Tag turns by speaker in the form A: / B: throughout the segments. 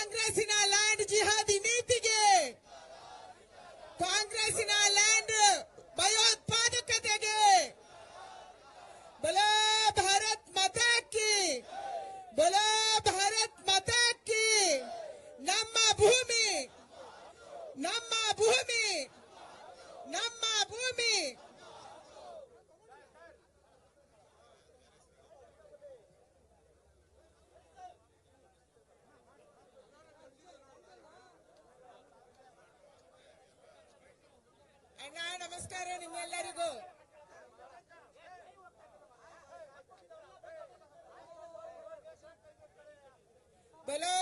A: ಕಾಂಗ್ರೆಸ್ಸಿನ ಲ್ಯಾಂಡ್ ಜಿಹಾದಿ ನೀತಿಗೆ, ಕಾಂಗ್ರೆಸ್ಸಿನ ಲ್ಯಾಂಡ್ ಭಯೋತ್ಪಾದಕತೆಗೆ ಬೋಲೋ ಭಾರತ್ ಮಾತಾ ಕಿ, ಬೋಲೋ ಭಾರತ್ ಮಾತಾ ಕಿ. ನಮ್ಮ ಭೂಮಿ, ನಮ್ಮ ಭೂಮಿ, ನಮ್ಮ ಭೂಮಿ. ಅಣ್ಣ ನಮಸ್ಕಾರ ನಿಮ್ಮೆಲ್ಲರಿಗೂ. ಬೋಲೋ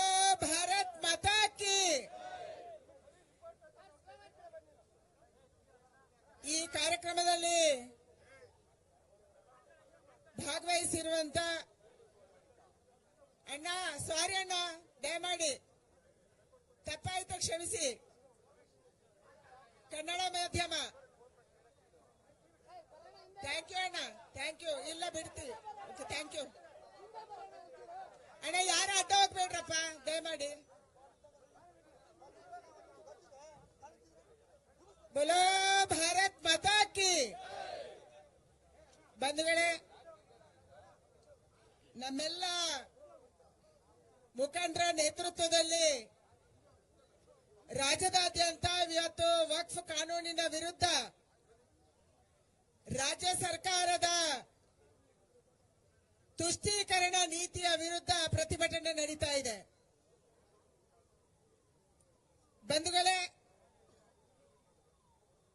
A: ಭಾರತ್ ಮಾತಾ ಕಿ. ಈ ಕಾರ್ಯಕ್ರಮದಲ್ಲಿ ಭಾಗವಹಿಸಿರುವಂತ ಅಣ್ಣ, ಸಾರಿ ಅಣ್ಣ, ದಯಮಾಡಿ ತಪ್ಪಾಯ್ತು ಕ್ಷಮಿಸಿ. ಕನ್ನಡ ಮಾಧ್ಯಮ, ಥ್ಯಾಂಕ್ ಯು ಅಣ್ಣ, ಥ್ಯಾಂಕ್ ಯು. ಇಲ್ಲ ಬಿಡ್ತೀವಿ, ಥ್ಯಾಂಕ್ ಯು ಅಣ್ಣ. ಯಾರು ಅಡ್ಡ ಹೋಗ್ಬೇಡ್ರಪ್ಪ ದಯಮಾಡಿ. ಬೋಲೋ ಭಾರತ್ ಮಾತಾ ಕಿ. ಬಂಧುಗಳೇ, ನಮ್ಮೆಲ್ಲ ಮುಖಂಡರ ನೇತೃತ್ವದಲ್ಲಿ ರಾಜ್ಯದಾದ್ಯಂತ ಇವತ್ತು ವಕ್ಫ್ ಕಾನೂನಿನ ವಿರುದ್ಧ ರಾಜ್ಯ ಸರ್ಕಾರದ ತುಷ್ಟೀಕರಣ ನೀತಿಯ ವಿರುದ್ಧ ಪ್ರತಿಭಟನೆ ನಡೀತಾ ಇದೆ. ಬಂಧುಗಳೇ,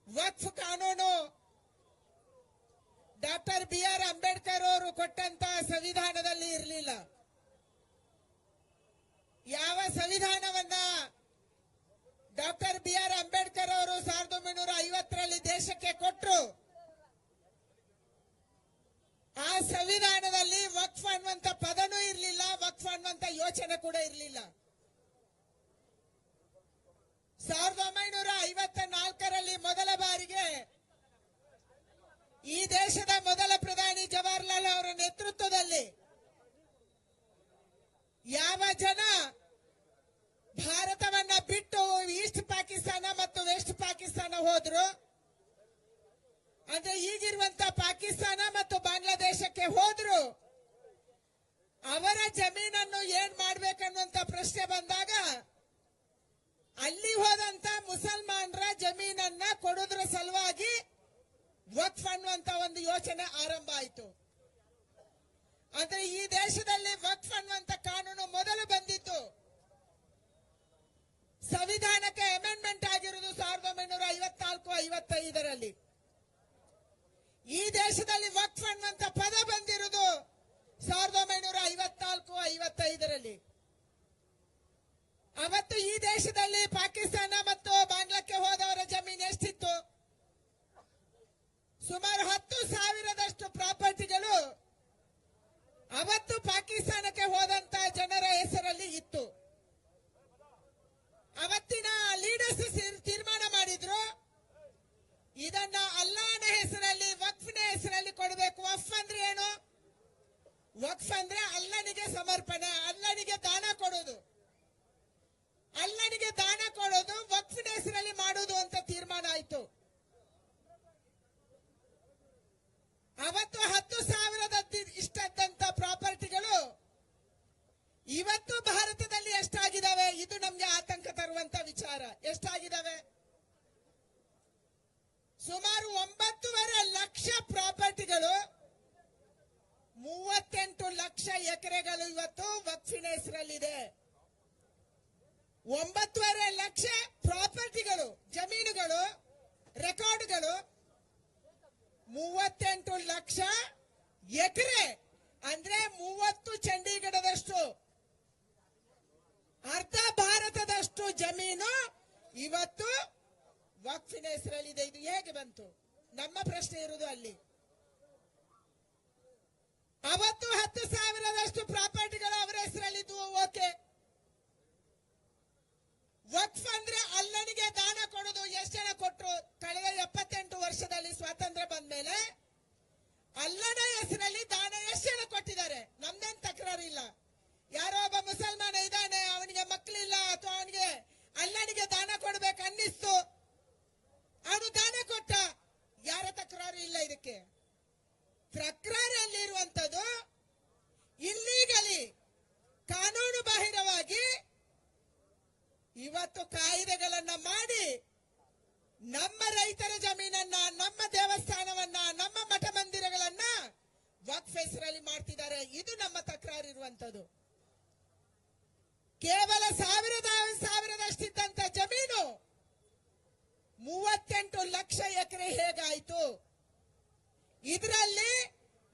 A: ವಕ್ಫ್ ಕಾನೂನು ಡಾಕ್ಟರ್ BR ಅಂಬೇಡ್ಕರ್ ಅವರು ಕೊಟ್ಟಂತ ಸಂವಿಧಾನದಲ್ಲಿ ಇರಲಿಲ್ಲ. ಯಾವ ಸಂವಿಧಾನವನ್ನ ಡಾಕ್ಟರ್ BR ಅಂಬೇಡ್ಕರ್ ಅವರು 1950ರಲ್ಲಿ ದೇಶಕ್ಕೆ ಕೊಟ್ಟರು, ಆ ಸಂವಿಧಾನದಲ್ಲಿ ವಕ್ಫ್ ಅನ್ನುವಂತ ಪದನೂ ಇರಲಿಲ್ಲ, ವಕ್ಫ್ ಅನ್ನುವಂತ ಯೋಚನೆ ಕೂಡ ಇರಲಿಲ್ಲ. 1954ರಲ್ಲಿ ಮೊದಲ ಬಾರಿಗೆ ಈ ದೇಶದ ಮೊದಲ ಪ್ರಧಾನಿ ಜವಾಹರ್ಲಾಲ್ ಅವರ ನೇತೃತ್ವದಲ್ಲಿ ಯಾವ ಜನ ಭಾರತವನ್ನ ಬಿಟ್ಟು ಈಸ್ಟ್ ಪಾಕಿಸ್ತಾನ ಮತ್ತು ವೆಸ್ಟ್ ಪಾಕಿಸ್ತಾನ ಹೋದ್ರು, ಅಂದ್ರೆ ಈಗಿರುವಂತ ಪಾಕಿಸ್ತಾನ ಮತ್ತು ಬಾಂಗ್ಲಾದೇಶಕ್ಕೆ ಹೋದ್ರು, ಅವರ ಜಮೀನನ್ನು ಏನ್ ಮಾಡ್ಬೇಕನ್ನುವಂತ ಪ್ರಶ್ನೆ ಬಂದಾಗ ಅಲ್ಲಿ ಹೋದಂತ ಮುಸಲ್ಮಾನರ ಜಮೀನನ್ನ ಕೊಡೋದ್ರ ಸಲುವಾಗಿ ವಕ್ಫ್ ಅನ್ನುವಂತ ಒಂದು ಯೋಚನೆ ಆರಂಭ ಆಯಿತು. ಅಂದ್ರೆ ಈ ದೇಶದಲ್ಲಿ ವಕ್ಫ್ ಅನ್ನುವಂತ ಕಾನೂನು ಮೊದಲು ಬಂದಿತ್ತು. ಸಂವಿಧಾನಕ್ಕೆ ಅಮೆಂಡ್ಮೆಂಟ್ ಆಗಿರುವುದು 1954-55ರಲ್ಲಿ. ಈ ದೇಶದಲ್ಲಿ ವಕ್ಫ್ ಅನ್ನುವಂತ ಪದ ಬಂದಿರುವುದು 1954-55ರಲ್ಲಿ. ಅವತ್ತು ಈ ದೇಶದಲ್ಲಿ ಪಾಕಿಸ್ತಾನ ಮತ್ತು ಬಾಂಗ್ಲಾಕ್ಕೆ ಹೋದವರ ಜಮೀನು ಎಷ್ಟಿತ್ತು? ಸುಮಾರು 10,000ದಷ್ಟು ಪ್ರಾಪರ್ಟಿಗಳು ಅವತ್ತು ಪಾಕಿಸ್ತಾನಕ್ಕೆ ಹೋದಂತ ಜನರ ಹೆಸರಲ್ಲಿ ಇತ್ತು. ಅವತ್ತಿನ ಲೀಡರ್ಸ್ ತೀರ್ಮಾನ ಮಾಡಿದ್ರು, ಇದನ್ನ ಅಲ್ಲಾಹನ ಹೆಸರಲ್ಲಿ, ವಕ್ಫ್ನ ಹೆಸರಲ್ಲಿ ಕೊಡಬೇಕು. ವಕ್ಫ್ ಅಂದ್ರೆ ಏನು? ವಕ್ಫ್ ಅಂದ್ರೆ ಅಲ್ಲನಿಗೆ ಸಮರ್ಪಣೆ, ಅಲ್ಲನಿಗೆ ದಾನ ಕೊಡೋದು, ಅಲ್ಲನಿಗೆ ದಾನ ಕೊಡೋದು, ವಕ್ಫ್ನ ಹೆಸರಲ್ಲಿ ಮಾಡುವುದು ಅಂತ ತೀರ್ಮಾನ ಆಯ್ತು. ಅವತ್ತು 10,000 ಇಷ್ಟದಂತ ಪ್ರಾಪರ್ಟಿಗಳು ಇವತ್ತು ಭಾರತದಲ್ಲಿ ಎಷ್ಟಾಗಿದ್ದಾವೆ? ಇದು ನಮ್ಗೆ ಆತಂಕ ತರುವಂತ ವಿಚಾರ. ಎಷ್ಟಾಗಿದ್ದಾವೆ? ಸುಮಾರು 9.5 ಲಕ್ಷ ಪ್ರಾಪರ್ಟಿಗಳು, 38 ಲಕ್ಷ ಎಕರೆಗಳು ಇವತ್ತು ವಕ್ಫಿನ ಹೆಸರಲ್ಲಿದೆ. 9.5 ಲಕ್ಷ ಪ್ರಾಪರ್ಟಿಗಳು, ಜಮೀನುಗಳು, ರೆಕಾರ್ಡ್ಗಳು, 38 ಲಕ್ಷ ಎಕರೆ ಅಂದ್ರೆ 30 ಚಂಡೀಗಢದಷ್ಟು, ಅರ್ಧ ಭಾರತದಷ್ಟು ಜಮೀನು ಇವತ್ತು ವಕ್ಫಿನ ಹೆಸರಲ್ಲಿದೆ. ಇದು ಹೇಗೆ ಬಂತು? ನಮ್ಮ ಪ್ರಶ್ನೆ ಇರುವುದು ಅಲ್ಲಿ. ಅವತ್ತು 10,000ದಷ್ಟು ಪ್ರಾಪರ್ಟಿಗಳು ಅವರ ಹೆಸರಲ್ಲಿದ್ದು, ಓಕೆ. ವಕ್ಫ್ ಅಂದ್ರೆ ಅಲ್ಲನಿಗೆ ದಾನ ಕೊಡೋದು. ಎಷ್ಟು ಜನ ಕೊಟ್ಟರು? ಕಳೆದ 78 ವರ್ಷದಲ್ಲಿ ಸ್ವಾತಂತ್ರ್ಯ ಬಂದ ಮೇಲೆ ಅಲ್ಲನ ಹೆಸರಲ್ಲಿ ದಾನ ಎಷ್ಟು ಜನ ಕೊಟ್ಟಿದ್ದಾರೆ? ನಮ್ದೇನ್ ತಕರಾರು ಇಲ್ಲ. ಯಾರೋ ಒಬ್ಬ ಮುಸಲ್ಮಾನ ಇದ್ದಾನೆ, ಅವನಿಗೆ ಮಕ್ಕಳಿಲ್ಲ, ಮತ್ತು ಕಾಯ್ದೆಗಳನ್ನ ಮಾಡಿ ನಮ್ಮ ರೈತರ ಜಮೀನನ್ನ, ನಮ್ಮ ದೇವಸ್ಥಾನವನ್ನ, ನಮ್ಮ ಮಠ ಮಂದಿರಗಳನ್ನ ವಕ್ಫ್ ಹೆಸರಲ್ಲಿ ಮಾಡ್ತಿದ್ದಾರೆ. ಇದು ನಮ್ಮ ತಕರಾರು ಇರುವಂತದ್ದು. ಕೇವಲ ಸಾವಿರದಷ್ಟಿದ್ದಂತ ಜಮೀನು 38 ಲಕ್ಷ ಎಕರೆ ಹೇಗಾಯ್ತು? ಇದರಲ್ಲಿ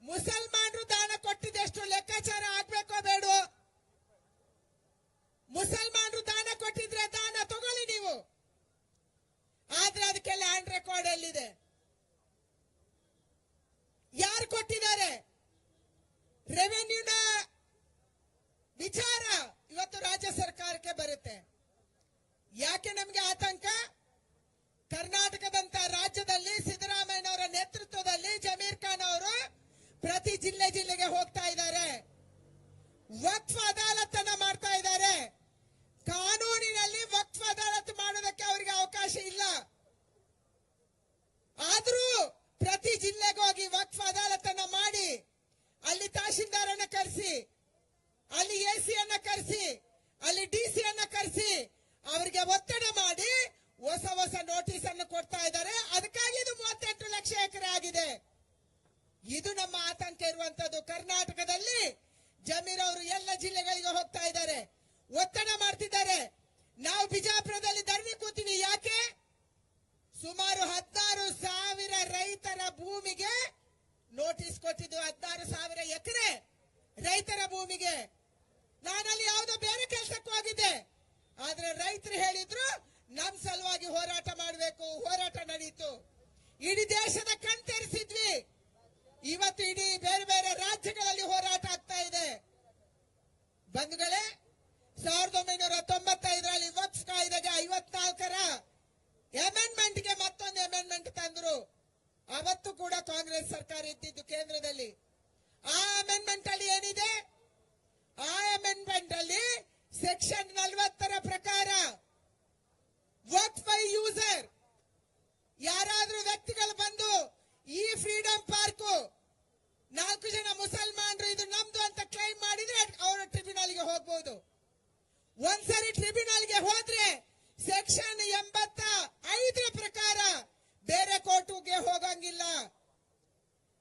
A: ಮುಸಲ್ಮಾನರು ದಾನ ಕೊಟ್ಟಿದ್ದೆಷ್ಟು ಲೆಕ್ಕಾಚಾರ ಆಗ್ಬೇಕೋ ಬೇಡೋ? ಮುಸಲ್ಮಾನರು ದಾನ ಕೊಟ್ಟಿದ್ರೆ ದಾನ ತಗೊಳ್ಳಿ ನೀವು, ಆದ್ರೆ ಅದಕ್ಕೆ ಲ್ಯಾಂಡ್ ರೆಕಾರ್ಡ್ ಎಲ್ಲಿದೆ? ಯಾರು ಕೊಟ್ಟಿದ್ದಾರೆ? ರೆವೆನ್ಯೂನ ವಿಚಾರ ಇವತ್ತು ರಾಜ್ಯ ಸರ್ಕಾರಕ್ಕೆ ಬರುತ್ತೆ. ಯಾಕೆ ನಮಗೆ ಆತಂಕ? ಕರ್ನಾಟಕದಂತ ರಾಜ್ಯದಲ್ಲಿ ಸಿದ್ದರಾಮಯ್ಯನವರ ನೇತೃತ್ವದಲ್ಲಿ ಜಮೀರ್ ಖಾನ್ ಅವರು ಪ್ರತಿ ಜಿಲ್ಲೆಗೆ ಹೋಗ್ತಾ ಇದ್ದಾರೆ. ವಕ್ಫ್ ಅದಾಲತ್ ಅನ್ನ ಮಾಡ್ತಾ ಇದ್ದಾರೆ. ಕಾನೂನಿನಲ್ಲಿ ವಕ್ಫ್ ಅದಾಲತ್ ಮಾಡೋದಕ್ಕೆ ಅವರಿಗೆ ಅವಕಾಶ ಇಲ್ಲ. ಆದ್ರೂ ಪ್ರತಿ ಜಿಲ್ಲೆಗೆ ಹೋಗಿ ವಕ್ಫ್ ಅದಾಲತ್ ಅನ್ನ ಮಾಡಿ, ಅಲ್ಲಿ ತಹಶೀಲ್ದಾರನ್ನ ಕರೆಸಿ, ಅಲ್ಲಿ ಎಸಿ ಅನ್ನ ಕರೆಸಿ, ಅಲ್ಲಿ ಡಿಸಿ ಅನ್ನ ಕರೆಸಿ, ಅವರಿಗೆ ಒತ್ತಡ ಮಾಡಿ ಹೊಸ ನೋಟಿಸ್ ಅನ್ನು ಕೊಡ್ತಾ ಇದ್ದಾರೆ. ಅದಕ್ಕಾಗಿ ಇದು 38 ಲಕ್ಷ ಎಕರೆ ಆಗಿದೆ. ಇದು ನಮ್ಮ ಆತಂಕ ಇರುವಂತದ್ದು. ಕರ್ನಾಟಕದಲ್ಲಿ ಜಮೀರ್ ಅವರು ಎಲ್ಲ ಜಿಲ್ಲೆಗಳಿಗೆ ಹೋಗ್ತಾ ಇದ್ದಾರೆ, ಒತ್ತಡ ಮಾಡ್ತಿದ್ದಾರೆ. ನಾವು ಬಿಜಾಪುರದಲ್ಲಿ ಧರಣಿ ಕೂತೀವಿ. ಯಾಕೆ? ಸುಮಾರು 16,000 ರೈತರ ಭೂಮಿಗೆ ನೋಟಿಸ್ ಕೊಟ್ಟಿದ್ದು. 16,000 ಎಕರೆ ರೈತರ ಭೂಮಿಗೆ. ನಾನಲ್ಲಿ ಯಾವುದೋ ಬೇರೆ ಕೆಲಸಕ್ಕೆ ಹೋಗಿದ್ದೆ, ಆದ್ರೆ ರೈತರು ಹೇಳಿದ್ರು ನಮ್ ಸಲುವಾಗಿ ಹೋರಾಟ ಮಾಡಬೇಕು. ಹೋರಾಟ ನಡೀತು. ಇಡೀ ದೇಶದ ಕಣ್ತೆರೆಸಿದ್ವಿ. ಇವತ್ತು ಇಡೀ ಬೇರೆ ಬೇರೆ ರಾಜ್ಯಗಳಲ್ಲಿ ಹೋರಾಟ ಆಗ್ತಾ ಇದೆ. ಬಂಧುಗಳೇ, 1995ರಲ್ಲಿ ವಕ್ಫ್ ಕಾಯ್ದೆಗೆ 54ರ ಅಮೆಂಡ್ಮೆಂಟ್ಗೆ ಮತ್ತೊಂದು ಅಮೆಂಡ್ಮೆಂಟ್ ತಂದ್ರು. ಅವತ್ತು ಕೂಡ ಕಾಂಗ್ರೆಸ್ ಸರ್ಕಾರ ಇದ್ದಿದ್ದು ಕೇಂದ್ರದಲ್ಲಿ. ಆ ಅಮೆಂಡ್ಮೆಂಟ್ ಅಲ್ಲಿ ಏನಿದೆ? ಆ ಅಮೆಂಡ್ಮೆಂಟ್ ಅಲ್ಲಿ ಸೆಕ್ಷನ್ 40ರ ಪ್ರಕಾರ ವಕ್ಫ್ ಬೈ ಯೂಸರ್, ಯಾರಾದ್ರೂ ವ್ಯಕ್ತಿಗಳು ಬಂದು ಈ ಫ್ರೀಡಂ ಪಾರ್ಕ್ 4 ಜನ ಮುಸಲ್ಮಾನರು ಇದು ನಮ್ದು ಅಂತ ಕ್ಲೈಮ್ ಮಾಡಿದ್ರೆ ಅವರು ಟ್ರಿಬ್ಯುನಲ್ಗೆ ಹೋಗಬಹುದು. ಒಂದ್ಸರಿ ಟ್ರಿಬ್ಯುನಲ್ಗೆ ಹೋದ್ರೆ ಸೆಕ್ಷನ್ 85ರ ಪ್ರಕಾರ ಬೇರೆ ಕೋರ್ಟ್ಗೆ ಹೋಗಂಗಿಲ್ಲ,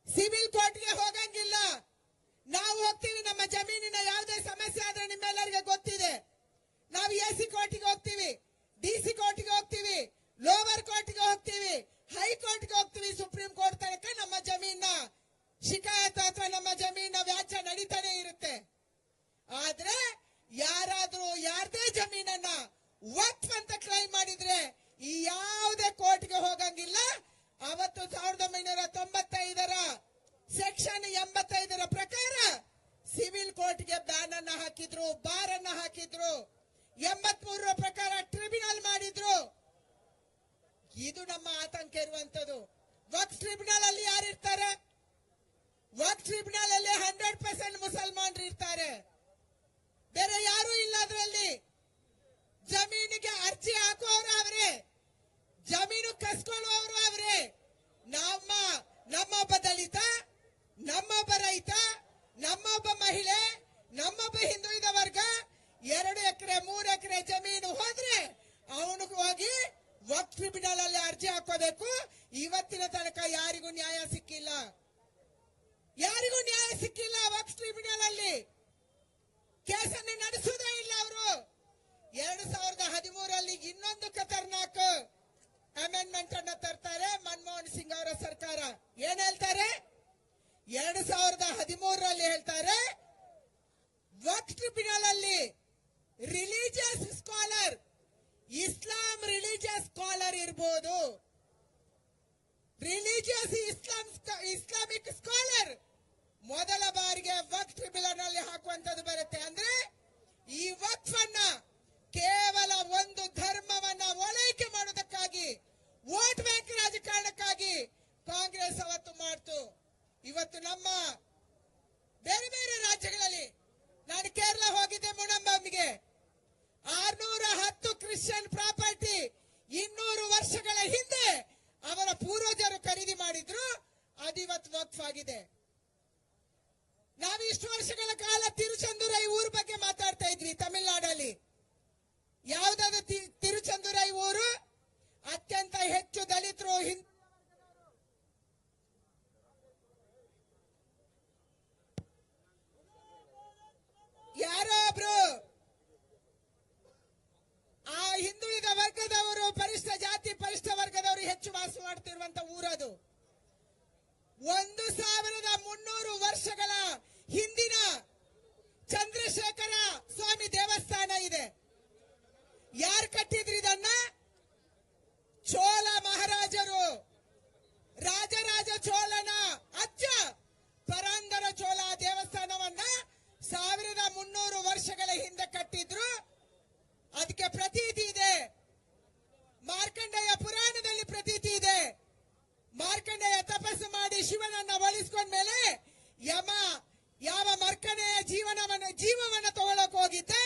A: ಸಿವಿಲ್ ಕೋರ್ಟ್ಗೆ ಹೋಗಂಗಿಲ್ಲ. ನಾವು ಹೋಗ್ತೀವಿ, ನಮ್ಮ ಜಮೀನಿನ ಯಾವುದೇ ಸಮಸ್ಯೆ ಆದ್ರೆ ನಿಮ್ಮೆಲ್ಲರಿಗೆ ಗೊತ್ತಿದೆ, ನಾವು ಎಸಿ ಕೋರ್ಟ್ಗೆ ಹೋಗ್ತೀವಿ, ಡಿಸಿ ಕೋರ್ಟ್ಗೆ ಹೋಗ್ತೀವಿ, ಲೋವರ್ ಕೋರ್ಟ್ಗೆ ಹೋಗ್ತೀವಿ, ಹೈಕೋರ್ಟ್ಗೆ ಹೋಗ್ತೀವಿ, ಸುಪ್ರೀಂ ಕೋರ್ಟ್ ತನಕ ನಮ್ಮ ಜಮೀನ ಶಿಕಾಯತ್ ಅಥವಾ ನಮ್ಮ ಜಮೀನ ವ್ಯಾಜ್ಯ ನಡೀತಾನೆ ಇರುತ್ತೆ. ಆದ್ರೆ ಯಾರಾದ್ರೂ ಯಾರದೇ ಜಮೀನನ್ನ ವಕ್ಫ್ ಅಂತ ಕ್ಲೈಮ್ ಮಾಡಿದ್ರೆ ಈ ಯಾವುದೇ ಕೋರ್ಟ್ಗೆ ಹೋಗಂಗಿಲ್ಲ. ಅವತ್ತು 1995ರ ಸೆಕ್ಷನ್ 85ರ ಪ್ರಕಾರ ಸಿವಿಲ್ ಕೋರ್ಟ್ಗೆ ಬ್ಯಾನ್ ಅನ್ನ ಹಾಕಿದ್ರು, ಬಾರ್ ಅನ್ನ ಹಾಕಿದ್ರು. 83ರ ಪ್ರಕಾರ ಟ್ರಿಬ್ಯುನಲ್ ಮಾಡಿದ್ರು. ಇದು ನಮ್ಮ ಆತಂಕ ಇರುವಂತದ್ದು. ವಕ್ಫ್ ಟ್ರಿಬ್ಯುನಲ್ ಅಲ್ಲಿ ಯಾರಿರ್ತಾರೆ? ವಕ್ಫ್ ಟ್ರಿಬ್ಯುನಲ್ ಅಲ್ಲಿ 100% ಮುಸಲ್ಮಾನರು ಇರ್ತಾರೆ, ಬೇರೆ ಯಾರು ಇಲ್ಲ. ಅದರಲ್ಲಿ ಜಮೀನಿಗೆ ಅರ್ಜಿ ಹಾಕುವವರು ಅವರೇ, ಜಮೀನು ಕಸ್ಕೊಳ್ಳುವವರು ಅವರೇ. ನಮ್ಮೊಬ್ಬ ದಲಿತ, ನಮ್ಮೊಬ್ಬ ರೈತ, ನಮ್ಮೊಬ್ಬ ಮಹಿಳೆ, ನಮ್ಮೊಬ್ಬ ಹಿಂದುಳಿದ ವರ್ಗ 2 ಎಕರೆ 3 ಎಕರೆ ಜಮೀನು ಹೋದ್ರೆ ಅವನು ಹೋಗಿ ವಕ್ಫ್ ಟ್ರಿಬ್ಯುನಲ್ ಅಲ್ಲಿ ಅರ್ಜಿ ಹಾಕೋಬೇಕು. ಇವತ್ತಿನ ತನಕ ಯಾರಿಗೂ ನ್ಯಾಯ ಸಿಕ್ಕಿಲ್ಲ, ಯಾರಿಗೂ ನ್ಯಾಯ ಸಿಕ್ಕಿಲ್ಲ. ವಕ್ಫ್ ಟ್ರಿಬ್ಯುನಲ್ ಅಲ್ಲಿ ಕೇಸನ್ನು ನಡೆಸುವುದೇ ಇಲ್ಲ ಅವರು. 2013ರಲ್ಲಿ ಇನ್ನೊಂದು ಖತರ್ನಾಕ್ ಅಮೆಂಡ್ಮೆಂಟ್ ಅನ್ನ ತರ್ತಾರೆ ಮನಮೋಹನ್ ಸಿಂಗ್ ಅವರ ಸರ್ಕಾರ. ಏನ್ ಹೇಳ್ತಾರೆ? 2013ರಲ್ಲಿ ಹೇಳ್ತಾರೆ ವಕ್ಫ್ ಟ್ರಿಬ್ಯುನಲ್ ಅಲ್ಲಿ ರಿಲಿಜಿಯಸ್ ಸ್ಕಾಲರ್, ಇಸ್ಲಾಂ ರಿಲಿಜಿಯಸ್ ಸ್ಕಾಲರ್ ಇರಬಹುದು, ರಿಲಿಜಿಯಸ್ ಇಸ್ಲಾಂ ಅದಕ್ಕೆ ಪ್ರತೀತಿ ಇದೆ. ಮಾರ್ಕಂಡೇಯ ಪುರಾಣದಲ್ಲಿ ಪ್ರತೀತಿ ಇದೆ. ಮಾರ್ಕಂಡೇಯ ತಪಸ್ಸು ಮಾಡಿ ಶಿವನನ್ನ ಒಲಿಸ್ಕೊಂಡ್ಮೇಲೆ ಯಮ ಯಾವ ಮಾರ್ಕಂಡೇಯ ಜೀವವನ್ನ ತಗೊಳಕ್ ಹೋಗಿದ್ದೆ,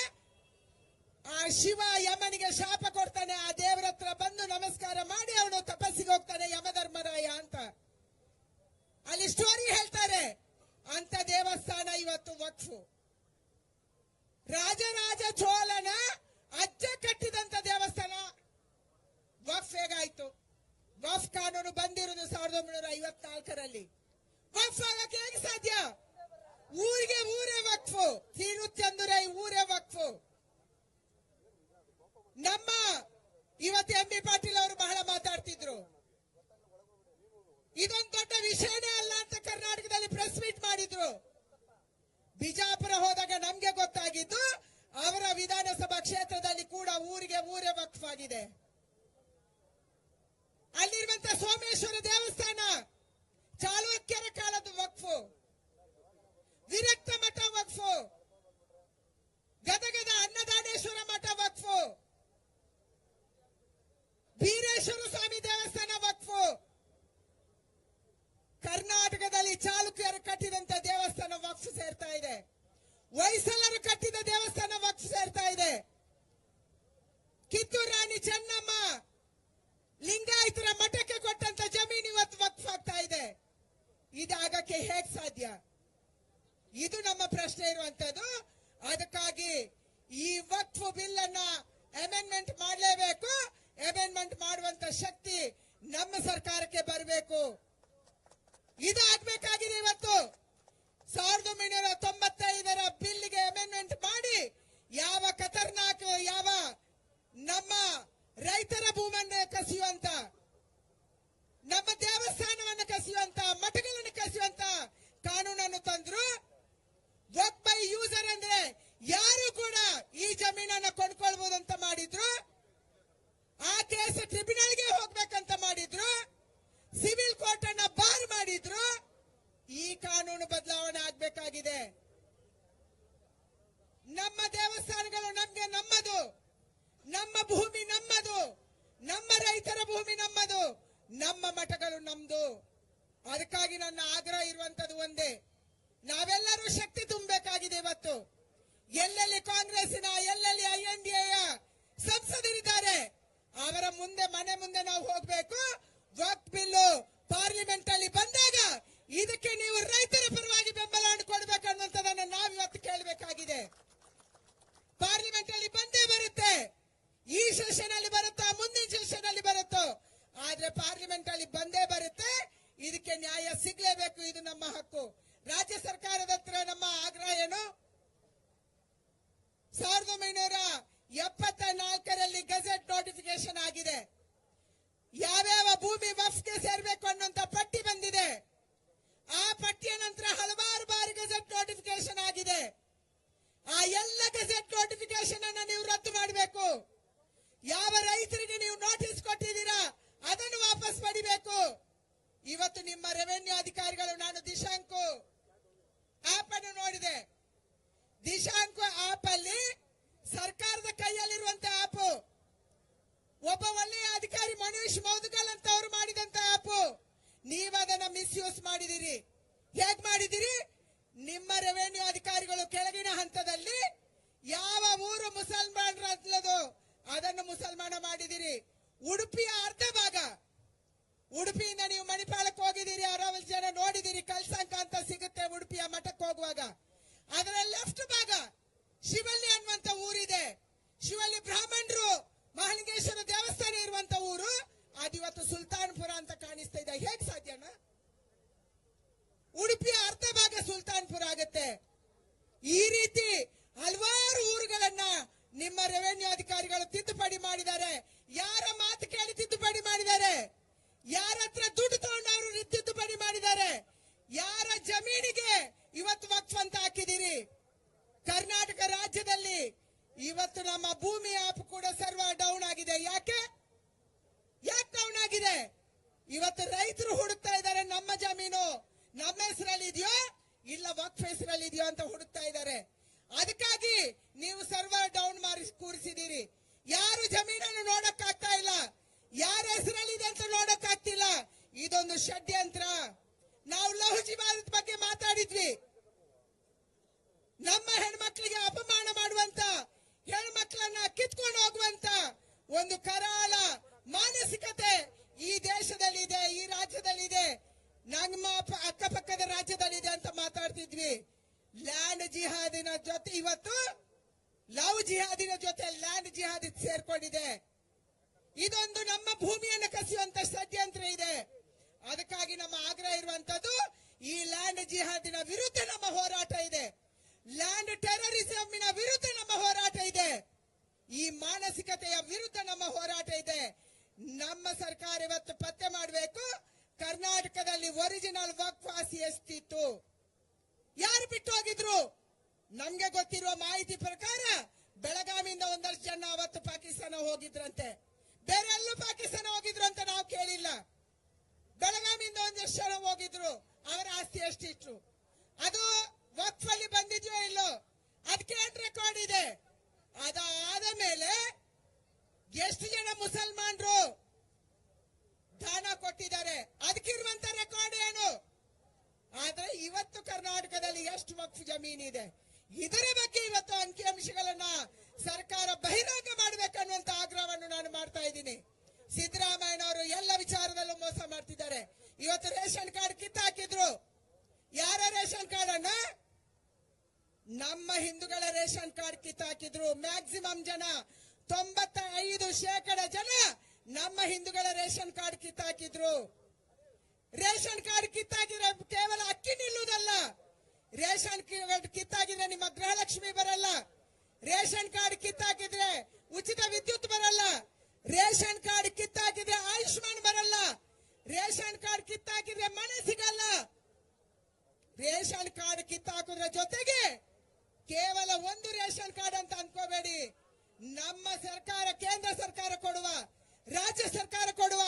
A: ಆ ಶಿವ ಯಮನಿಗೆ ಶಾಪ ಕೊಡ್ತಾನೆ. ಆ ದೇವರ ಹತ್ರ ಬಂದು ನಮಸ್ಕಾರ ಮಾಡಿ ಅವನು ತಪಸ್ಸಿಗೆ ಹೋಗ್ತಾನೆ, ಯಮಧರ್ಮರಾಯ ಅಂತ ಅಲ್ಲಿ ಸ್ಟೋರಿ ಹೇಳ್ತಾರೆ. ಅಂತ ದೇವಸ್ಥಾನ ಇವತ್ತು ವಕ್ಫ್. ರಾಜರಾಜ ಚೋಳನ ಅಜ್ಜ ಕಟ್ಟಿದಂತ ದೇವಸ್ಥಾನ ವಕ್ಫ್ ಹೇಗಾಯ್ತು? ವಕ್ಫ್ ಕಾನೂನು ಬಂದಿರುವುದು 1954ರಲ್ಲಿ. ವಕ್ಫ್ ಆಗಕ್ಕೆ ಹೇಗೆ ಸಾಧ್ಯ? ಊರಿಗೆ ಊರೇ ವಕ್ಫ್. ತಿರುಚಂದುರೈ ಊರೇ ವಕ್ಫ್. ನಮ್ಮ ಇವತ್ತು ಎಂ ಬಿ ಪಾಟೀಲ್ ಅವರು ಬಹಳ ಮಾತಾಡ್ತಿದ್ರು. ಇದೊಂದು ದೊಡ್ಡ ವಿಷಯನೇ ಅಲ್ಲ ಅಂತ ಕರ್ನಾಟಕದಲ್ಲಿ ಪ್ರೆಸ್ ಮೀಟ್ ಮಾಡಿದ್ರು. ಬಿಜಾಪುರ ಹೋದಾಗ ನಮ್ಗೆ ಗೊತ್ತಾಗಿದ್ದು ಅವರ ವಿಧಾನಸಭಾ ಕ್ಷೇತ್ರದಲ್ಲಿ ಕೂಡ ಊರಿಗೆ ಊರೇ ವಕ್ಫ್ ಆಗಿದೆ. ಅಲ್ಲಿರುವಂತ ಸೋಮೇಶ್ವರ ದೇವಸ್ಥಾನ ಚಾಲುಕ್ಯರ ಕಾಲದ ವಕ್ಫ್, ವಿರಕ್ತ ಮಠ ವಕ್ಫ್, ಗದಗದ ಅನ್ನದಾನೇಶ್ವರ ಮಠ ವಕ್ಫ್, ಬೀರೇಶ್ವರ ಸ್ವಾಮಿ ದೇವಸ್ಥಾನ ವಕ್ಫ್. ಕರ್ನಾಟಕದಲ್ಲಿ ಚಾಲುಕ್ಯರು ಕಟ್ಟಿದಂತ ದೇವಸ್ಥಾನ ವಕ್ಫ್ ಸೇರ್ತಾ ಇದೆ. ಹೊಯ್ಸಳರು ಕಟ್ಟಿದ ದೇವಸ್ಥಾನ ವಕ್ಫ್ ಸೇರ್ತಾ ಇದೆ. ಕಿತ್ತೂರು ರಾಣಿ ಚೆನ್ನಮ್ಮ ಲಿಂಗಾಯತರ ಮಠಕ್ಕೆ ಕೊಟ್ಟಂತ ಜಮೀನು ಇವತ್ತು ವಕ್ಫ್ ಆಗ್ತಾ ಇದೆ. ಇದಾಗಕ್ಕೆ ಹೇಗ್ ಸಾಧ್ಯ? ಇದು ನಮ್ಮ ಪ್ರಶ್ನೆ ಇರುವಂತದ್ದು. ಅದಕ್ಕಾಗಿ ಈ ವಕ್ಫ್ ಬಿಲ್ ಅನ್ನ ಅಮೆಂಡ್ಮೆಂಟ್ ಮಾಡಲೇಬೇಕು. ಅಮೆಂಡ್ಮೆಂಟ್ ಮಾಡುವಂತ ಶಕ್ತಿ ನಮ್ಮ ಸರ್ಕಾರಕ್ಕೆ ಬರಬೇಕು. ಇದಾಗಬೇಕಾಗಿದೆ. ಇವತ್ತು 1995ರ ಬಿಲ್ಗೆ ಅಮೆಂಡ್ಮೆಂಟ್ ಮಾಡಿ ಯಾವ ಖತರ್ನಾಕ್, ಯಾವ ನಮ್ಮ ರೈತರ ಭೂಮಿಯನ್ನು ಕಸಿಯುವಂತ, ನಮ್ಮ ದೇವಸ್ಥಾನವನ್ನು ಕಸಿಯುವಂತ, ಮಠಗಳನ್ನು ಕಸಿಯುವಂತ ಕಾನೂನನ್ನು ತಂದ್ರು. ವರ್ಕ್ ಬೈ ಯೂಸರ್ ಅಂದ್ರೆ ಯಾರು ಕೂಡ ಈ ಜಮೀನನ್ನು ಕೊಂಡ್ಕೊಳ್ಬಹುದು ಅಂತ ಮಾಡಿದ್ರು. ಆ ಕೇಸ್ ಟ್ರಿಬ್ಯುನಲ್ಗೆ ಹೋಗ್ಬೇಕಂತ ಮಾಡಿದ್ರು. ಸಿವಿಲ್ ಕೋರ್ಟ್ ಅನ್ನ ಬಾರ್ ಮಾಡಿದ್ರು. ಈ ಕಾನೂನು ಬದಲಾವಣೆ ಆಗ್ಬೇಕಾಗಿದೆ. ನಮ್ಮ ದೇವಸ್ಥಾನಗಳು ನಮ್ಗೆ ನಮ್ಮದು, ನಮ್ಮ ಭೂಮಿ ನಮ್ಮದು, ನಮ್ಮ ರೈತರ ಭೂಮಿ ನಮ್ಮದು, ನಮ್ಮ ಮಠಗಳು ನಮ್ದು. ಅದಕ್ಕಾಗಿ ನನ್ನ ಆಗ್ರಹ ಇರುವಂತದ್ದು ಒಂದೇ, ನಾವೆಲ್ಲರೂ ಶಕ್ತಿ ತುಂಬಬೇಕಾಗಿದೆ. ಇವತ್ತು ಎಲ್ಲೆಲ್ಲಿ ಕಾಂಗ್ರೆಸ್ಸಿನ, ಎಲ್ಲೆಲ್ಲಿ INDA ಸಂಸದರಿದ್ದಾರೆ ಅವರ ಮುಂದೆ, ಮನೆ ಮುಂದೆ ನಾವು ಹೋಗ್ಬೇಕು. ವಕ್ಫ್ ಬಿಲ್ಲು ಪಾರ್ಲಿಮೆಂಟ್ ಅಲ್ಲಿ ಬಂದಾಗ ಇದಕ್ಕೆ ನೀವು ರೈತರ ಪರವಾಗಿ ಬೆಂಬಲವನ್ನು ಕೊಡಬೇಕನ್ನುವಂಥದ್ದನ್ನು ನಾವು ಇವತ್ತು ಕೇಳಬೇಕಾಗಿದೆ. ಪಾರ್ಲಿಮೆಂಟ್ ಅಲ್ಲಿ ಬಂದೇ ಬರುತ್ತೆ. ಈ ಸೆಷನ್ ಅಲ್ಲಿ ಬರುತ್ತಾ, ಮುಂದಿನ ಸೆಷನ್ ಅಲ್ಲಿ ಬರುತ್ತೋ, ಆದ್ರೆ ಪಾರ್ಲಿಮೆಂಟ್ ಅಲ್ಲಿ ಬಂದೇ ಬರುತ್ತೆ. ಇದಕ್ಕೆ ನ್ಯಾಯ ಸಿಗ್ಲೇಬೇಕು. ಇದು ನಮ್ಮ ಹಕ್ಕು. ರಾಜ್ಯ ಸರ್ಕಾರದ ಹತ್ರ ನಮ್ಮ ಆಗ್ರಹ ಏನು? 1974ರಲ್ಲಿ ಗೆಜೆಟ್ ನೋಟಿಫಿಕೇಶನ್ ಆಗಿದೆ. ಯಾವ್ಯಾವ ಭೂಮಿ ವಕ್ಫ್ಗೆ ಸೇರ್ಬೇಕು ಅನ್ನುವಂತ ಪಟ್ಟಿ ಬಂದಿದೆ. ಆ ಪಟ್ಟಿಯ ನಂತರ ಹಲವಾರು ಬಾರಿ ಗೆಜೆಟ್ ನೋಟಿಫಿಕೇಶನ್ ಆಗಿದೆ. ಆ ಎಲ್ಲ ಗೆಜೆಟ್ ನೋಟಿಫಿಕೇಶನ್ ಅನ್ನ ನೀವು ರದ್ದು ಮಾಡಬೇಕು. ಯಾವ ರೈತರಿಗೆ ನೀವು ನೋಟಿಸ್ ಕೊಟ್ಟಿದ್ದೀರಾ ಅದನ್ನು ವಾಪಸ್ ಪಡಿಬೇಕು. ಇವತ್ತು ನಿಮ್ಮ ರೆವೆನ್ಯೂ ಅಧಿಕಾರಿಗಳು, ನಾನು ದಿಶಾಂಕು ಆಪ್ ಅನ್ನು ನೋಡಿದೆ. ದಿಶಾಂಕು ಆಪ್ ಅಲ್ಲಿ ಸರ್ಕಾರದ ಕೈಯಲ್ಲಿರುವಂತ ಆಪ್, ಒಬ್ಬ ಒಳ್ಳೆಯ ಅಧಿಕಾರಿ ಮನೀಶ್ ಮೌದ್ಗಲ್ ಅಂತ ಅವರು ಮಾಡಿದಂತ ಆಪ್, ನೀವು ಅದನ್ನ ಮಿಸ್ಯೂಸ್ ಮಾಡಿದಿರಿ. ಹೇಗ್ ಮಾಡಿದಿರಿ? ನಿಮ್ಮ ರೆವೆನ್ಯೂ ಅಧಿಕಾರಿಗಳು ಕೆಳಗಿನ ಹಂತದಲ್ಲಿ ಯಾವ ಊರು ಮುಸಲ್ಮಾನರಲ್ಲದು ಅದನ್ನು ಮುಸಲ್ಮಾನ ಮಾಡಿದಿರಿ. ಉಡುಪಿಯ ಅರ್ಧ ಭಾಗ, ಉಡುಪಿಯಿಂದ ನೀವು ಮಣಿಪಾಲಕ್ಕೆ ಹೋಗಿದ್ದೀರಿ, ಅರಾವಲ್ ಜನ ನೋಡಿದಿರಿ. ಕಲ್ಸಂಕ ಅಂತ ಸಿಗುತ್ತೆ ಉಡುಪಿಯ ಮಠಕ್ಕೆ ಹೋಗುವಾಗ. ಅದರ ಲೆಫ್ಟ್ ಭಾಗ ಶಿವಳ್ಳಿ ಅನ್ನುವಂತ ಊರಿದೆ. ಶಿವಳ್ಳಿ ಬ್ರಾಹ್ಮಣರು ಮಹಾಲಿಂಗೇಶ್ವರ ದೇವಸ್ಥಾನ ಇರುವಂತ ಊರು. ಅದಿವತ್ತು ಸುಲ್ತಾನ್ಪುರ ಅಂತ ಕಾಣಿಸ್ತಾ ಇದೆ. ಹೇಗ್ ಸಾಧ್ಯನ? ಉಡುಪಿಯ ಅರ್ಧ ಭಾಗ ಸುಲ್ತಾನ್ಪುರ ಆಗುತ್ತೆ. ಈ ರೀತಿ ಹಲವಾರು ಊರುಗಳನ್ನ ನಿಮ್ಮ ರೆವೆನ್ಯೂ ಅಧಿಕಾರಿಗಳು ತಿದ್ದುಪಡಿ ಮಾಡಿದ್ದಾರೆ. ಯಾರ ಮಾತು ಕೇಳಿ ತಿದ್ದುಪಡಿ ಮಾಡಿದ್ದಾರೆ? ಯಾರ ಹತ್ರ ದುಡ್ಡು ತಗೊಂಡವರು ತಿದ್ದುಪಡಿ ಮಾಡಿದ್ದಾರೆ? ಯಾರ ಜಮೀನಿಗೆ ಇವತ್ತು ವಕ್ಫ್ ಅಂತ ಹಾಕಿದ್ದೀರಿ? ಕರ್ನಾಟಕ ರಾಜ್ಯದಲ್ಲಿ ಇವತ್ತು ನಮ್ಮ ಭೂಮಿ ಆಪ್ ಕೂಡ ಸರ್ವರ್ ಡೌನ್ ಆಗಿದೆ. ಯಾಕೆ ಡೌನ್ ಆಗಿದೆ? ಇವತ್ತು ರೈತರು ಹುಡುಕ್ತಾ ಇದ್ದಾರೆ, ನಮ್ಮ ಜಮೀನು ನಮ್ಮ ಹೆಸರಲ್ಲಿ ಇದೆಯೋ ಇಲ್ಲ ವಕ್ಫ್ ಹೆಸರಲ್ಲಿ ಇದೆಯೋ ಅಂತ ಹುಡುಕ್ತಾ ಇದ್ದಾರೆ. ಅದಕ್ಕಾಗಿ ನೀವು ಸರ್ವರ್ ಡೌನ್ ಮಾಡಿ ಕೂರಿಸಿದ್ದೀರಿ. ಒಂದು ಕರಾಳ ಮಾನಸಿಕತೆ ಈ ದೇಶದಲ್ಲಿದೆ, ಈ ರಾಜ್ಯದಲ್ಲಿದೆ, ನಮ್ಮ ಅಕ್ಕಪಕ್ಕದ ರಾಜ್ಯದಲ್ಲಿದೆ ಅಂತ ಮಾತಾಡ್ತಿದ್ವಿ. ಲ್ಯಾಂಡ್ ಜಿಹಾದಿನ ಜೊತೆ ಇವತ್ತು ಲವ್ ಜಿಹಾದಿನ ಜೊತೆ ಲ್ಯಾಂಡ್ ಜಿಹಾದ್ ಸೇರ್ಕೊಂಡಿದೆ. ಇದೊಂದು ನಮ್ಮ ಭೂಮಿಯನ್ನು ಕಸಿಯುವಂತ ಷಡ್ಯಂತ್ರ ಇದೆ. ಅದಕ್ಕಾಗಿ ನಮ್ಮ ಆಗ್ರಹ ಇರುವಂತದ್ದು, ಈ ಲ್ಯಾಂಡ್ ಜಿಹಾದಿನ ವಿರುದ್ಧ ನಮ್ಮ ಹೋರಾಟ ಇದೆ. ಲ್ಯಾಂಡ್ ಟೆರರಿಸಂನ ವಿರುದ್ಧ ನಮ್ಮ ಹೋರಾಟ ಇದೆ. ಈ ಮಾನಸಿಕತೆಯ ವಿರುದ್ಧ ನಮ್ಮ ಹೋರಾಟ ಇದೆ. ನಮ್ಮ ಸರ್ಕಾರ ಇವತ್ತು ಪತ್ತೆ ಮಾಡಬೇಕು, ಕರ್ನಾಟಕದಲ್ಲಿ ಒರಿಜಿನಲ್ ವಕ್ಫ್ ಆಸ್ತಿ ಎಷ್ಟಿತ್ತು, ಯಾರು ಬಿಟ್ಟು ಹೋಗಿದ್ರು. ನಮ್ಗೆ ಗೊತ್ತಿರುವ ಮಾಹಿತಿ ಪ್ರಕಾರ ಬೆಳಗಾವಿಯಿಂದ ಒಂದಷ್ಟು ಜನ ಅವತ್ತು ಪಾಕಿಸ್ತಾನ ಹೋಗಿದ್ರಂತೆ, ಬೇರೆ ಎಲ್ಲೂ ಪಾಕಿಸ್ತಾನ ಹೋಗಿದ್ರು ಅಂತ ನಾವು ಕೇಳಿಲ್ಲ. ಬೆಳಗಾವಿಯಿಂದ ಒಂದಷ್ಟು ಜನ ಹೋಗಿದ್ರು, ಅವರ ಆಸ್ತಿ ಎಷ್ಟಿತ್ತು, ಅದು ವಕ್ಫ್ ಅಲ್ಲಿ ಬಂದಿದ್ಯೋ ಇಲ್ಲೋ ಅದಕ್ಕೆ ರೆಕಾರ್ಡ್ ಇದೆ. ಅದಾದ ಮೇಲೆ ಎಷ್ಟು ಜನ ಮುಸಲ್ಮಾನರು ದಾನ ಕೊಟ್ಟಿದ್ದಾರೆ, ಅದಕ್ಕಿರುವಂತ ರೆಕಾರ್ಡ್ ಏನು. ಆದ್ರೆ ಇವತ್ತು ಕರ್ನಾಟಕದಲ್ಲಿ ಎಷ್ಟು ವಕ್ಫ್ ಜಮೀನಿದೆ, ಇದರ ಬಗ್ಗೆ ಇವತ್ತು ಅಂಕಿಅಂಶಗಳನ್ನ ಸರ್ಕಾರ ಬಹಿರಂಗ ಮಾಡಬೇಕನ್ನುವಂತ ಆಗ್ರಹವನ್ನು ನಾನು ಮಾಡ್ತಾ ಇದ್ದೀನಿ. ಸಿದ್ದರಾಮಯ್ಯನವರು ಎಲ್ಲ ವಿಚಾರದಲ್ಲೂ ಮೋಸ ಮಾಡ್ತಿದ್ದಾರೆ. ಇವತ್ತು ರೇಷನ್ ಕಾರ್ಡ್ ಕಿತ್ತಾಕಿದ್ರು. ಯಾರ ರೇಷನ್ ಕಾರ್ಡ್ ಅನ್ನ? ನಮ್ಮ ಹಿಂದೂಗಳ ರೇಷನ್ ಕಾರ್ಡ್ ಕಿತ್ತಾಕಿದ್ರು. ಮ್ಯಾಕ್ಸಿಮಮ್ ಜನ 95% ಜನ ನಮ್ಮ ಹಿಂದೂಗಳ ರೇಷನ್ ಕಾರ್ಡ್ ಕಿತ್ತಾಕಿದ್ರು. ರೇಷನ್ ಕಾರ್ಡ್ ಕಿತ್ತಾಕಿದ್ರೆ ಕೇವಲ ಅಕ್ಕಿ ನಿಲ್ಲುವುದಲ್ಲ, ರೇಷನ್ ಕಾರ್ಡ್ ಕಿತ್ತಾಕಿದ್ರೆ ನಿಮ್ಮ ಗೃಹಲಕ್ಷ್ಮಿ ಬರಲ್ಲ, ರೇಷನ್ ಕಾರ್ಡ್ ಕಿತ್ತಾಕಿದ್ರೆ ಉಚಿತ ವಿದ್ಯುತ್ ಬರಲ್ಲ, ರೇಷನ್ ಕಾರ್ಡ್ ಕಿತ್ತಾಕಿದ್ರೆ ಆಯುಷ್ಮಾನ್ ಬರಲ್ಲ, ರೇಷನ್ ಕಾರ್ಡ್ ಕಿತ್ತಾಕಿದ್ರೆ ಮನೆ ಸಿಗಲ್ಲ. ರೇಷನ್ ಕಾರ್ಡ್ ಕಿತ್ತಾಕೋದ್ರ ಜೊತೆಗೆ ಕೇವಲ ಒಂದು ರೇಷನ್ ಕಾರ್ಡ್ ಅಂತ ಅನ್ಕೋಬೇಡಿ, ನಮ್ಮ ಸರ್ಕಾರ, ಕೇಂದ್ರ ಸರ್ಕಾರ ಕೊಡುವ, ರಾಜ್ಯ ಸರ್ಕಾರ ಕೊಡುವ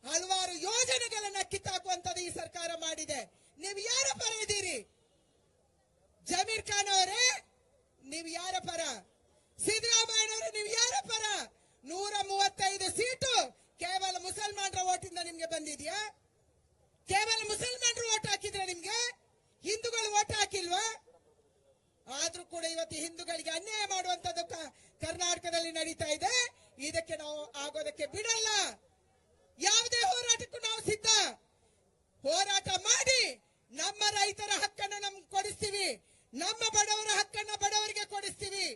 A: ಹಲವಾರು ಯೋಜನೆಗಳನ್ನ ಕಿತ್ತಾಕುವಂತದ್ದು ಈ ಸರ್ಕಾರ ಮಾಡಿದೆ. ನೀವು ಯಾರ ಪರ ಇದ್ದೀರಿ? ಜಮೀರ್ ಖಾನ್ ಅವರೇ, ನೀವು ಯಾರ ಪರ? ಸಿದ್ದರಾಮಯ್ಯನವರೇ, ನೀವು ಯಾರ ಪರ? 135 ಸೀಟು ಕೇವಲ ಮುಸಲ್ಮಾನರ ಓಟಿಂದ ನಿಮ್ಗೆ ಬಂದಿದ್ಯಾ? ಕೇವಲ ಮುಸಲ್ಮಾನರು ಓಟ್ ಹಾಕಿದ್ರೆ ನಿಮ್ಗೆ? ಹಿಂದೂಗಳು ಓಟ್ ಹಾಕಿಲ್ವಾ? ಆದ್ರೂ ಕೂಡ ಇವತ್ತು ಹಿಂದೂಗಳಿಗೆ ಅನ್ಯಾಯ ಮಾಡುವಂತದ್ದು ಕರ್ನಾಟಕದಲ್ಲಿ ನಡೀತಾ ಇದೆ. ಇದಕ್ಕೆ ನಾವು ಆಗೋದಕ್ಕೆ ಬಿಡಲ್ಲ. ಯಾವುದೇ ಹೋರಾಟಕ್ಕೂ ನಾವು ಸಿದ್ಧ. ಹೋರಾಟ ಮಾಡಿ ನಮ್ಮ ರೈತರ ಹಕ್ಕನ್ನು ನಮ್ಗೆ ಕೊಡಿಸ್ತೀವಿ, ನಮ್ಮ ಬಡವರ ಹಕ್ಕನ್ನ ಬಡವರಿಗೆ ಕೊಡಿಸ್ತೀವಿ.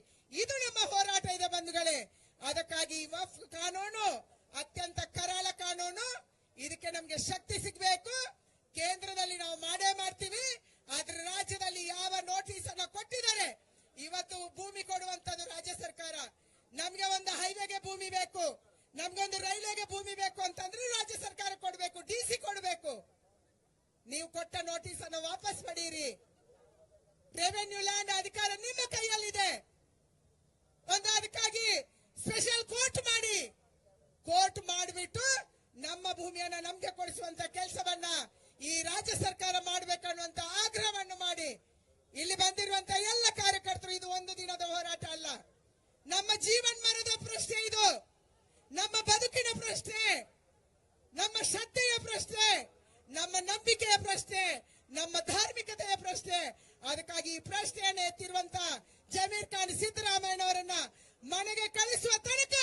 A: ಇದು ನಮ್ಮ ಹೋರಾಟ ಇದೆ ಬಂಧುಗಳೇ. ಅದಕ್ಕಾಗಿ ವಕ್ಫ್ ಕಾನೂನು ಅತ್ಯಂತ ಕರಾಳ ಕಾನೂನು. ಇದಕ್ಕೆ ನಮ್ಗೆ ಶಕ್ತಿ ಸಿಗಬೇಕು. ಕೇಂದ್ರದಲ್ಲಿ ನಾವು ಮಾಡೇ ಮಾಡ್ತೀವಿ. ಆದ್ರೆ ರಾಜ್ಯದಲ್ಲಿ ಯಾವ ನೋಟಿಸ್ ಅನ್ನ ಕೊಟ್ಟಿದ್ದಾರೆ, ಇವತ್ತು ಭೂಮಿ ಕೊಡುವಂತದ್ದು ರಾಜ್ಯ ಸರ್ಕಾರ. ನಮ್ಗೆ ಒಂದು ಹೈವೇಗೆ ಭೂಮಿ ಬೇಕು, ನಮ್ಗೊಂದು ರೈಲ್ವೆಗೆ ಭೂಮಿ ಬೇಕು ಅಂತಂದ್ರೆ ರಾಜ್ಯ ಸರ್ಕಾರ ಕೊಡಬೇಕು, ಡಿಸಿ ಕೊಡಬೇಕು. ನೀವು ಕೊಟ್ಟ ನೋಟಿಸ್ ಅನ್ನು ವಾಪಸ್ ಪಡೀರಿ. ರೆವೆನ್ಯೂ ಲ್ಯಾಂಡ್ ಅಧಿಕಾರ ನಿಮ್ಮ ಕೈಯಲ್ಲಿದೆ. ಒಂದು ಅದಕ್ಕಾಗಿ ಸ್ಪೆಷಲ್ ಕೋರ್ಟ್ ಮಾಡಿ, ಕೋರ್ಟ್ ಮಾಡಿಬಿಟ್ಟು ನಮ್ಮ ಭೂಮಿಯನ್ನ ನಮ್ಗೆ ಕೊಡಿಸುವಂತ ಕೆಲಸವನ್ನ ಈ ರಾಜ್ಯ ಸರ್ಕಾರ ಮಾಡಬೇಕನ್ನುವಂತ ಆಗ್ರಹವನ್ನು ಮಾಡಿ, ಇಲ್ಲಿ ಬಂದಿರುವಂತ ಎಲ್ಲ ಕಾರ್ಯಕರ್ತರು, ಇದು ಒಂದು ದಿನದ ಹೋರಾಟ ಅಲ್ಲ, ನಮ್ಮ ಜೀವನ ಮರದ ಪ್ರಶ್ನೆ ಇದು, ನಮ್ಮ ಬದುಕಿನ ಪ್ರಶ್ನೆ, ನಮ್ಮ ಶ್ರದ್ಧೆಯ ಪ್ರಶ್ನೆ, ನಮ್ಮ ನಂಬಿಕೆಯ ಪ್ರಶ್ನೆ, ನಮ್ಮ ಧಾರ್ಮಿಕತೆಯ ಪ್ರಶ್ನೆ. ಅದಕ್ಕಾಗಿ ಈ ಪ್ರಶ್ನೆಯನ್ನು ಎತ್ತಿರುವಂತ ಜಮೀರ್ ಖಾನ್ ಸಿದ್ದರಾಮಯ್ಯನವರನ್ನ ಮನೆಗೆ ಕಳಿಸುವ ತನಕ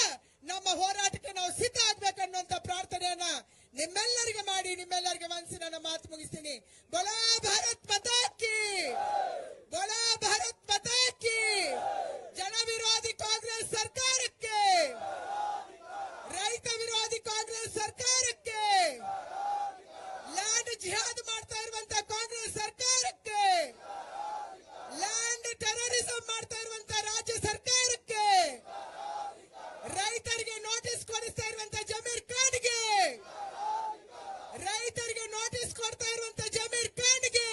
A: ನಮ್ಮ ಹೋರಾಟಕ್ಕೆ ನಾವು ಸಿದ್ಧ ಆಗ್ಬೇಕನ್ನುವಂತ ಪ್ರಾರ್ಥನೆಯನ್ನ ನಿಮ್ಮೆಲ್ಲರಿಗೆ ಮಾಡಿ, ನಿಮ್ಮೆಲ್ಲರಿಗೆ ಮನಸ್ಸಿ ನನ್ನ ಮಾತು ಮುಗಿಸ್ತೀನಿ. ಬೋಲೋ ಭಾರತ್ ಮಾತಾ ಕಿ, ಬೋಲೋ ಭಾರತ್ ಮಾತಾ ಕಿ. ಜನ ವಿರೋಧಿ ಕಾಂಗ್ರೆಸ್ ಸರ್ಕಾರಕ್ಕೆ, ರೈತ ವಿರೋಧಿ ಕಾಂಗ್ರೆಸ್ ಸರ್ಕಾರಕ್ಕೆ, ಲ್ಯಾಂಡ್ ಜಿಹಾದ್ ಮಾಡ್ತಾ ಇರುವಂತ ಕಾಂಗ್ರೆಸ್ ಸರ್ಕಾರಕ್ಕೆ, ಲ್ಯಾಂಡ್ ಟೆರರಿಸಂ ಮಾಡ್ತಾ ಇರುವಂತ ರಾಜ್ಯ ಸರ್ಕಾರಕ್ಕೆ, ರೈತರಿಗೆ ನೋಟಿಸ್ ಕೊಡಿಸ್ತಾ ಇರುವಂತ ಜಮೀರ್ ಖಾನ್ಗೆ, ರೈತರಿಗೆ ನೋಟಿಸ್ ಕೊಡ್ತಾ ಇರುವಂತ ಜಮೀರ್ ಖಾನ್ಗೆ.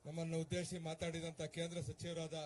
B: ನಮ್ಮನ್ನು ಉದ್ದೇಶಿಸಿ ಮಾತಾಡಿದಂತ ಕೇಂದ್ರ ಸಚಿವರಾದ